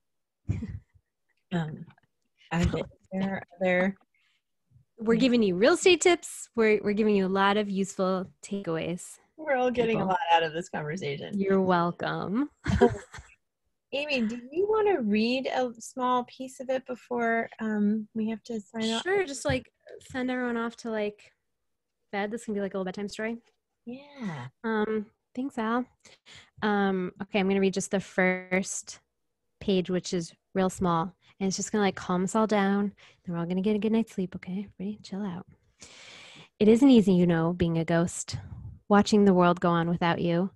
Speaker 2: We're giving you real estate tips. We're giving you a lot of useful takeaways.
Speaker 3: We're all getting a lot out of this conversation.
Speaker 2: You're welcome.
Speaker 3: Amy, do you want to read a small piece of it before we have to sign off?
Speaker 2: Sure, just like send everyone off to like bed. This can be like a little bedtime story.
Speaker 3: Yeah.
Speaker 2: Thanks, Al. Okay, I'm gonna read just the first page, which is real small, and it's just gonna like calm us all down. And we're all gonna get a good night's sleep. Okay, everybody, chill out. It isn't easy, being a ghost, watching the world go on without you.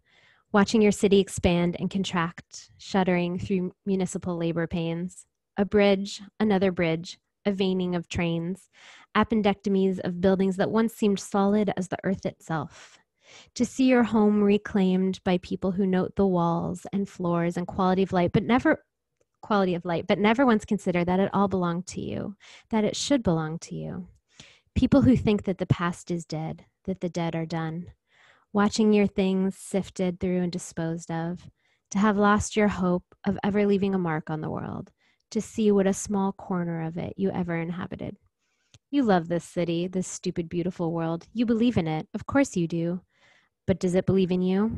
Speaker 2: Watching your city expand and contract, shuddering through municipal labor pains. A bridge, another bridge, a veining of trains, appendectomies of buildings that once seemed solid as the earth itself. To see your home reclaimed by people who note the walls and floors and quality of light, but never once consider that it all belonged to you, that it should belong to you. People who think that the past is dead, that the dead are done. Watching your things sifted through and disposed of, to have lost your hope of ever leaving a mark on the world, to see what a small corner of it you ever inhabited. You love this city, this stupid, beautiful world. You believe in it. Of course you do. But does it believe in you?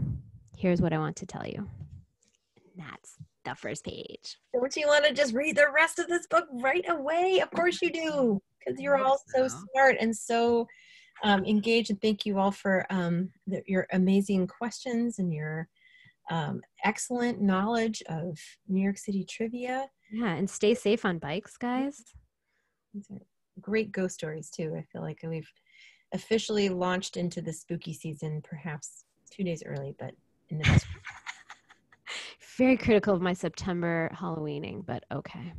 Speaker 2: Here's what I want to tell you. And that's the first page.
Speaker 3: Don't you want to just read the rest of this book right away? Of course you do, because you're all so smart and so engaged, and thank you all for your amazing questions and your excellent knowledge of New York City trivia.
Speaker 2: Yeah, and stay safe on bikes, guys.
Speaker 3: great ghost stories too. I feel like we've officially launched into the spooky season, perhaps 2 days early, but in the best.
Speaker 2: Very critical of my September Halloweening, but okay.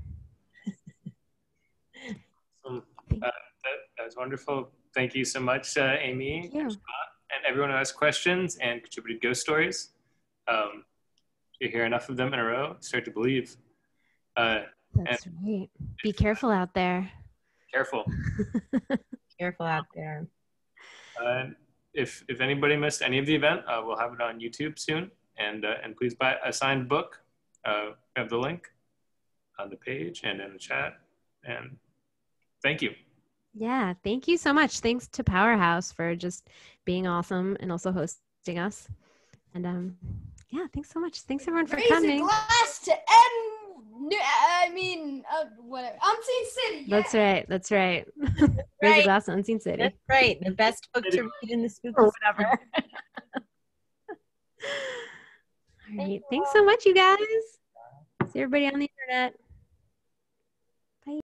Speaker 1: That was wonderful. Thank you so much, Amy
Speaker 2: Thank you.
Speaker 1: and Scott, and everyone who asked questions and contributed ghost stories. You hear enough of them in a row, start to believe.
Speaker 2: That's right. Be careful out there.
Speaker 1: Careful.
Speaker 3: Careful out there.
Speaker 1: If anybody missed any of the event, we'll have it on YouTube soon. And please buy a signed book. We have the link on the page and in the chat. And thank you.
Speaker 2: Yeah, thank you so much. Thanks to Powerhouse for just being awesome and also hosting us. And yeah, thanks so much. Thanks everyone for coming.
Speaker 4: Raise a glass to end. Whatever. Unseen City. Yeah.
Speaker 2: That's right. That's right. Raise a glass to Unseen City.
Speaker 3: That's right. The best book to read in the spooky
Speaker 2: Or whatever. All right. Thanks so much, you guys. See everybody on the internet.